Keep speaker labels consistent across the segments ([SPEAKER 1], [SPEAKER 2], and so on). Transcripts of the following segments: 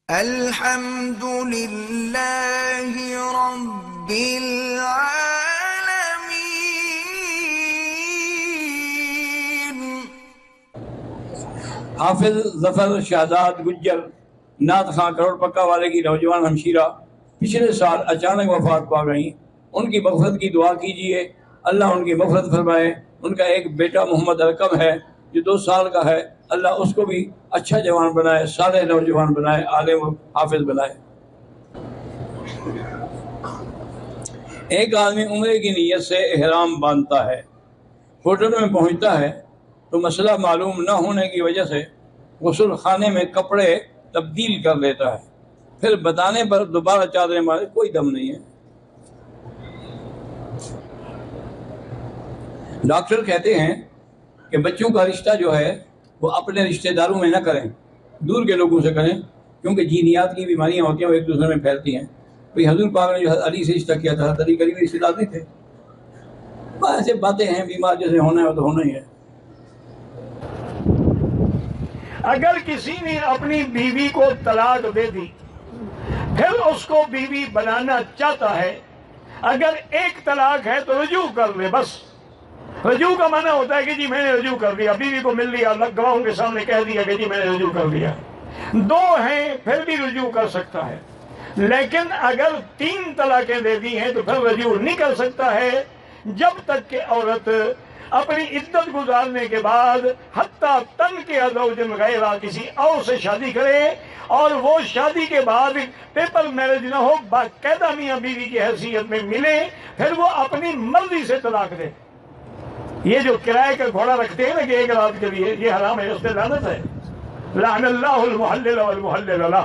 [SPEAKER 1] الحمد للہ رب العالمین۔
[SPEAKER 2] حافظ ظفر شہزاد گجر نعت خاں کروڑ پکا والے کی نوجوان ہمشیرہ پچھلے سال اچانک وفات پا گئیں۔ ان کی مغفرت کی دعا کیجئے، اللہ ان کی مغفرت فرمائے۔ ان کا ایک بیٹا محمد ارقم ہے جو 2 سال کا ہے، اللہ اس کو بھی اچھا جوان بنائے، صالح نوجوان بنائے، عالم و حافظ بنائے۔ ایک آدمی عمرے کی نیت سے احرام باندھتا ہے، ہوٹل میں پہنچتا ہے تو مسئلہ معلوم نہ ہونے کی وجہ سے غسل خانے میں کپڑے تبدیل کر لیتا ہے، پھر بتانے پر دوبارہ چادریں مارے، کوئی دم نہیں ہے۔ ڈاکٹر کہتے ہیں کہ بچوں کا رشتہ جو ہے وہ اپنے رشتہ داروں میں نہ کریں، دور کے لوگوں سے کریں، کیونکہ جینیات کی بیماریاں ہوتی ہیں، وہ ایک دوسرے میں پھیلتی ہیں۔ بھئی حضور پاک نے جو علی سے رشتہ کیا تھا، علی قریبی رشتہ دار نہیں تھے۔ ایسے باتیں ہیں، بیمار جیسے ہونا ہے وہ تو ہونا ہی ہے۔
[SPEAKER 3] اگر کسی نے اپنی بیوی کو طلاق دے دی، پھر اس کو بیوی بنانا چاہتا ہے، اگر ایک طلاق ہے تو رجوع کر لے۔ بس رجوع کا معنی ہوتا ہے کہ جی میں نے رجوع کر دیا، بیوی کو مل لیا، گواہوں کے سامنے کہہ دیا کہ جی میں نے رجوع کر دیا۔ 2 ہیں پھر بھی رجوع کر سکتا ہے، لیکن اگر 3 طلاقیں دے دی ہیں تو پھر رجوع نہیں کر سکتا ہے، جب تک کہ عورت اپنی عدت گزارنے کے بعد حتیٰ تنکح زوج غیرہ کسی اور سے شادی کرے، اور وہ شادی کے بعد پیپر میرج نہ ہو، باقاعدہ میاں بیوی کی حیثیت میں ملے، پھر وہ اپنی مرضی سے طلاق دے۔ یہ جو کرائے کا گھوڑا رکھتے ہیں نا کہ 1 رات کے لیے، یہ حرام ہے، اس پہ لعنت ہے۔ لعن اللہ المحلل والمحلل له۔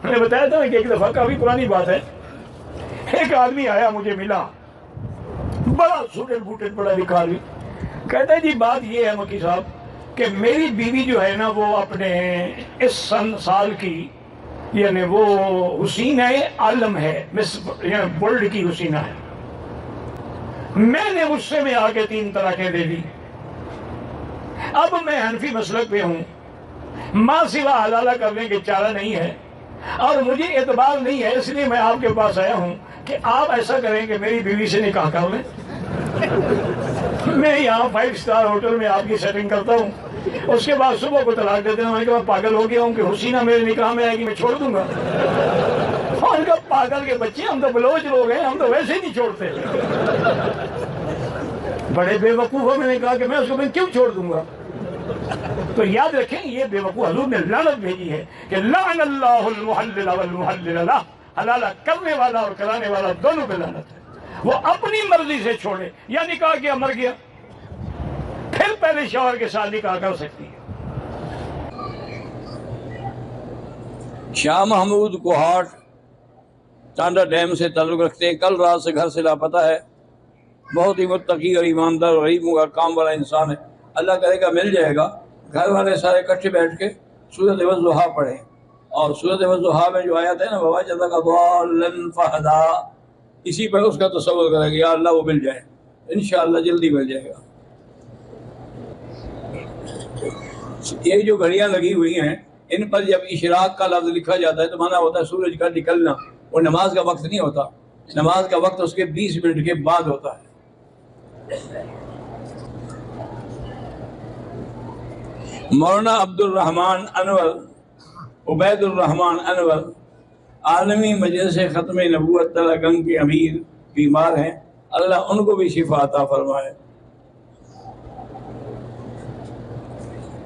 [SPEAKER 3] میں نے بتایا تھا کہ ایک دفعہ، کافی پرانی بات ہے، ایک آدمی آیا مجھے ملا، بڑا سوٹڈ بوٹڈ بڑا لکھا آدمی، کہتا ہے جی بات یہ ہے مکی صاحب کہ میری بیوی جو ہے نا وہ اپنے اس سال کی، یعنی وہ حسینہ عالم ہے، مس یعنی ورلڈ کی حسینہ ہے، میں نے غصے میں آ کے 3 طلاقیں دے دی۔ اب میں حنفی مسلک پہ ہوں، ماں سوا حلالہ کرنے کے چارہ نہیں ہے، اور مجھے اعتبار نہیں ہے، اس لیے میں آپ کے پاس آیا ہوں کہ آپ ایسا کریں کہ میری بیوی سے نکاح کر لیں۔ میں یہاں 5 سٹار ہوٹل میں آپ کی سیٹنگ کرتا ہوں، اس کے بعد صبح کو طلاق دیتے ہیں۔ میں نے کہا پاگل ہو گیا ہوں کہ حسینہ میرے نکاح میں آئے گی میں چھوڑ دوں گا؟ اور ان کا پاگل کے بچے، ہم تو بلوچ لوگ ہیں، ہم تو ویسے ہی نہیں چھوڑتے۔ بڑے بے وقوف ہو، میں نے کہا کہ میں اس کو کیوں چھوڑ دوں گا؟ تو یاد رکھیں یہ بے وقوف، حضور نے لعنت بھیجی ہے کہ لعن اللہ المحلل والمحلل له، حلالہ کرنے والا اور کرانے والا دونوں پہ لعنت ہے۔ وہ اپنی مرضی سے چھوڑے، یا نکاح کیا مر گیا، پھر پہلے شوہر کے ساتھ نکاح کر سکتی ہے۔
[SPEAKER 2] شاہ محمود کوہاٹ ٹانڈا ڈیم سے تعلق رکھتے ہیں، کل رات سے گھر سے لاپتہ ہے، بہت ہی متقی اور ایماندار اور غریب کا کام والا انسان ہے، اللہ کرے گا مل جائے گا۔ گھر والے سارے اکٹھے بیٹھ کے سورۃ والضحیٰ پڑھیں، اور سورۃ والضحیٰ میں جو آیت ہے نا وَوَجَدَكَ ضَالًّا فَهَدَىٰ، اسی پر اس کا تصور کرے گا، یا اللہ وہ مل جائے، انشاءاللہ جلدی مل جائے گا۔ یہ جو گھڑیاں لگی ہوئی ہیں ان پر جب اشراق کا لفظ لکھا جاتا ہے تو معنی ہوتا ہے سورج کا نکلنا، وہ نماز کا وقت نہیں ہوتا، نماز کا وقت اس کے 20 منٹ کے بعد ہوتا ہے۔ مولانا عبد الرحمن انور، عبید الرحمن انور، عالمی مجلس ختم نبوت تلگنگ کے امیر، بیمار ہیں، اللہ ان کو بھی شفا عطا فرمائے۔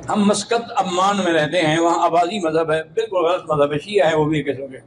[SPEAKER 2] ہم مسقط عمان میں رہتے ہیں، وہاں آبادی مذہب ہے، بالکل غلط مذہب ہے، شیعہ ہے وہ بھی قسم کے۔